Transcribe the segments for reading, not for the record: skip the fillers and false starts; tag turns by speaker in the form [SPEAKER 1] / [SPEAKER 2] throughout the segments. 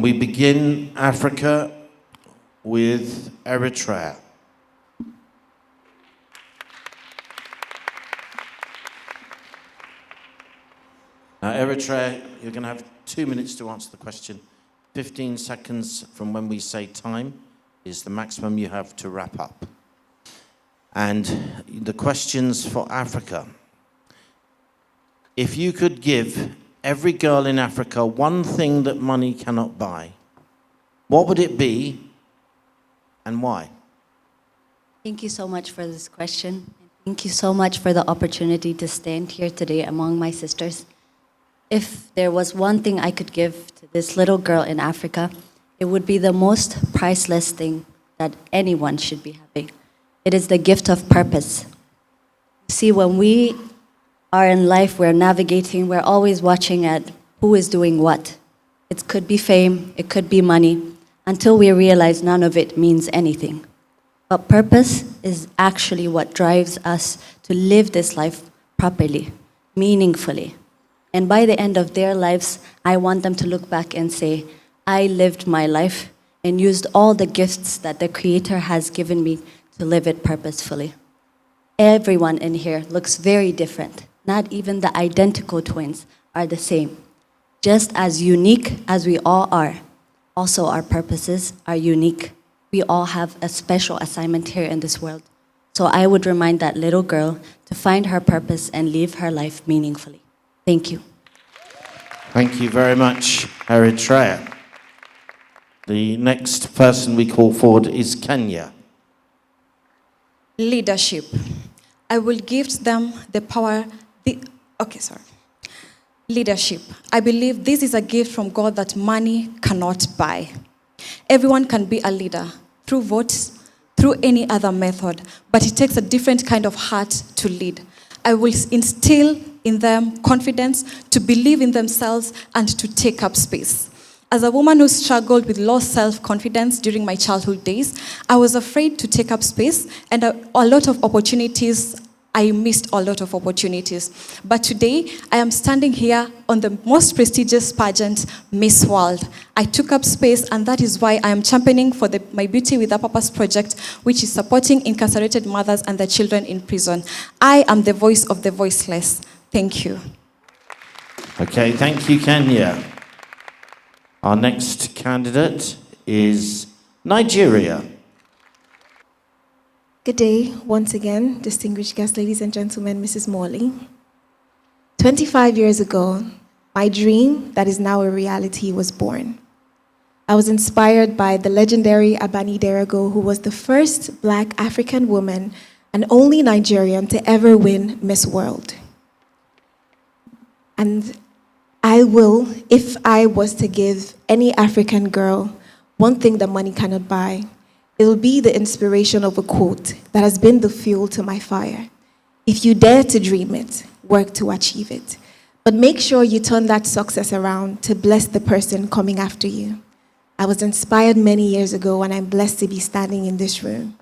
[SPEAKER 1] we begin Africa with Eritrea. Now, Eritrea, you're going to have 2 minutes to answer the question. 15 seconds from when we say time is the maximum you have to wrap up. And the questions for Africa. If you could give every girl in Africa one thing that money cannot buy, what would it be and why?
[SPEAKER 2] Thank you so much for this question. Thank you so much for the opportunity to stand here today among my sisters. If there was one thing I could give to this little girl in Africa, it would be the most priceless thing that anyone should be having. It is the gift of purpose. See, when we are in life, we're navigating, we're always watching at who is doing what. It could be fame, it could be money, until we realize none of it means anything. But purpose is actually what drives us to live this life properly, meaningfully. And by the end of their lives, I want them to look back and say, I lived my life and used all the gifts that the Creator has given me to live it purposefully. Everyone in here looks very different. Not even the identical twins are the same. Just as unique as we all are, also our purposes are unique. We all have a special assignment here in this world. So I would remind that little girl to find her purpose and live her life meaningfully. Thank you.
[SPEAKER 1] Thank you very much, Eritrea. The next person we call forward is Kenya.
[SPEAKER 3] Leadership. I will give them the power. Leadership. I believe this is a gift from God that money cannot buy. Everyone can be a leader through votes, through any other method, but it takes a different kind of heart to lead. I will instill in them confidence to believe in themselves and to take up space. As a woman who struggled with low self-confidence during my childhood days, I was afraid to take up space, and a lot of opportunities, I missed a lot of opportunities. But today, I am standing here on the most prestigious pageant, Miss World. I took up space, and that is why I am championing for My Beauty with a Purpose project, which is supporting incarcerated mothers and their children in prison. I am the voice of the voiceless. Thank you.
[SPEAKER 1] Okay, thank you, Kenya. Our next candidate is Nigeria.
[SPEAKER 4] Good day, once again, distinguished guests, ladies and gentlemen, Mrs. Morley. 25 years ago, my dream that is now a reality was born. I was inspired by the legendary Abani Derago, who was the first Black African woman and only Nigerian to ever win Miss World. And I will, if I was to give any African girl one thing that money cannot buy, it will be the inspiration of a quote that has been the fuel to my fire. If you dare to dream it, work to achieve it. But make sure you turn that success around to bless the person coming after you. I was inspired many years ago, and I'm blessed to be standing in this room.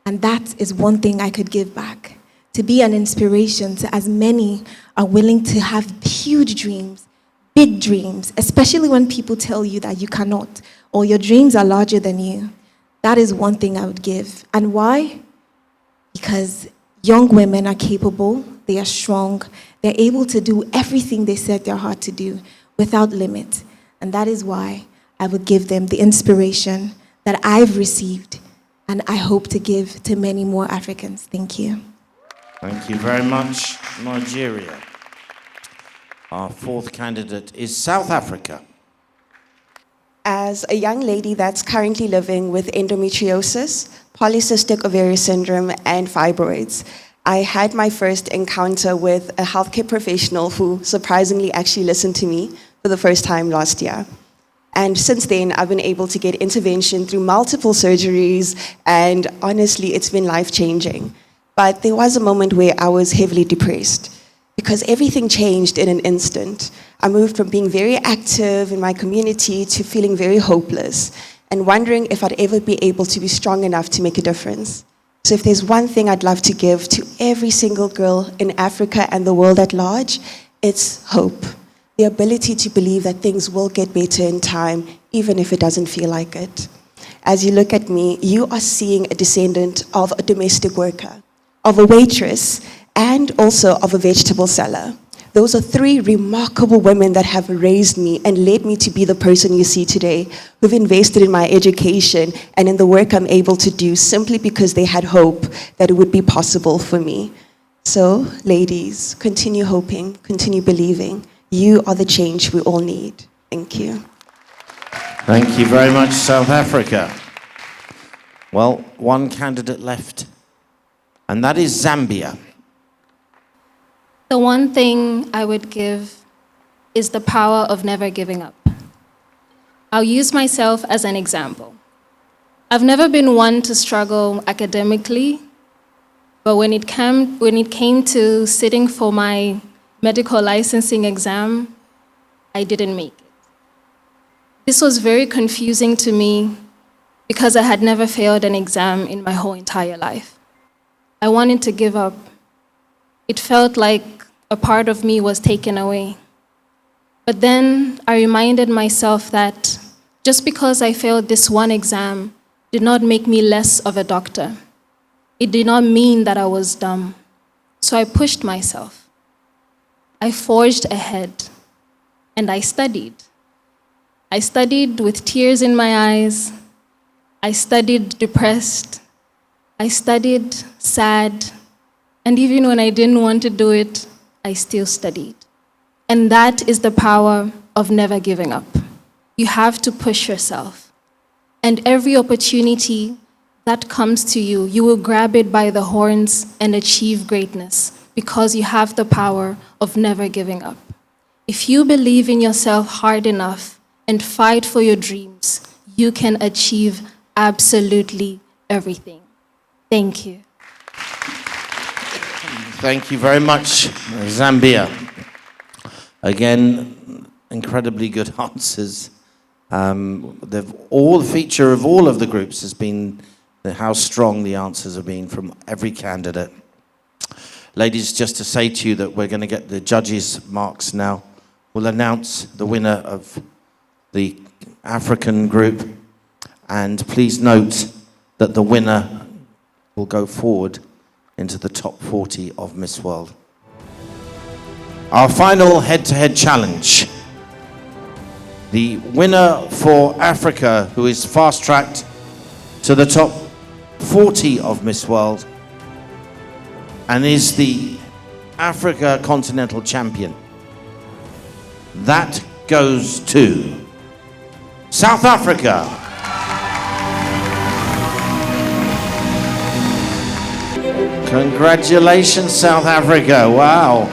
[SPEAKER 4] And that is one thing I could give back, to be an inspiration to as many are willing to have huge dreams, big dreams, especially when people tell you that you cannot, or your dreams are larger than you. That is one thing I would give. And why? Because young women are capable, they are strong, they're able to do everything they set their heart to do without limit. And that is why I would give them the inspiration that I've received and I hope to give to many more Africans. Thank you.
[SPEAKER 1] Thank you very much, Nigeria. Our fourth candidate is South Africa.
[SPEAKER 5] As a young lady that's currently living with endometriosis, polycystic ovarian syndrome, and fibroids, I had my first encounter with a healthcare professional who surprisingly actually listened to me for the first time last year. And since then, I've been able to get intervention through multiple surgeries, and honestly, it's been life-changing. But there was a moment where I was heavily depressed, because everything changed in an instant. I moved from being very active in my community to feeling very hopeless and wondering if I'd ever be able to be strong enough to make a difference. So if there's one thing I'd love to give to every single girl in Africa and the world at large, it's hope. the ability to believe that things will get better in time, even if it doesn't feel like it. As you look at me, you are seeing a descendant of a domestic worker, of a waitress, and also of a vegetable seller. Those are three remarkable women that have raised me and led me to be the person you see today, who've invested in my education and in the work I'm able to do simply because they had hope that it would be possible for me. So, ladies, continue hoping, continue believing. You are the change we all need. Thank you.
[SPEAKER 1] Thank you very much, South Africa. Well, one candidate left, and that is Zambia.
[SPEAKER 6] The one thing I would give is the power of never giving up. I'll use myself as an example. I've never been one to struggle academically, but when it came to sitting for my medical licensing exam, I didn't make it. This was very confusing to me because I had never failed an exam in my whole entire life. I wanted to give up. It felt like a part of me was taken away. But then I reminded myself that just because I failed this one exam did not make me less of a doctor. It did not mean that I was dumb. So I pushed myself. I forged ahead, and I studied. I studied with tears in my eyes. I studied depressed. I studied sad. And even when I didn't want to do it, I still studied. And that is the power of never giving up. You have to push yourself. And every opportunity that comes to you, you will grab it by the horns and achieve greatness because you have the power of never giving up. If you believe in yourself hard enough and fight for your dreams, you can achieve absolutely everything. Thank you.
[SPEAKER 1] Thank you very much, Zambia. Again, incredibly good answers. The feature of all of the groups has been how strong the answers have been from every candidate. Ladies, just to say to you that we're going to get the judges' marks now. We'll announce the winner of the African group. And please note that the winner will go forward into the top 40 of Miss World. Our final head-to-head challenge. The winner for Africa, who is fast-tracked to the top 40 of Miss World and is the Africa Continental Champion. That goes to South Africa. Congratulations, South Africa. Wow.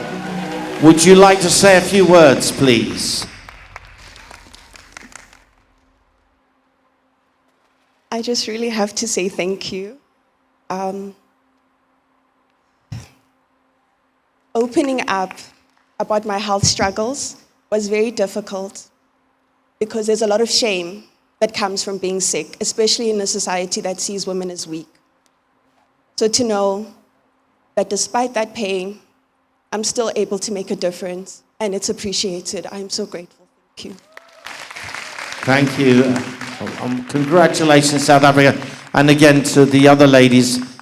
[SPEAKER 1] Would you like to say a few words, please?
[SPEAKER 5] I just really have to say thank you. Opening up about my health struggles was very difficult because there's a lot of shame that comes from being sick, especially in a society that sees women as weak. So to know that despite that pain, I'm still able to make a difference, and it's appreciated. I'm so grateful. Thank you.
[SPEAKER 1] Thank you. Congratulations, South Africa. And again, to the other ladies,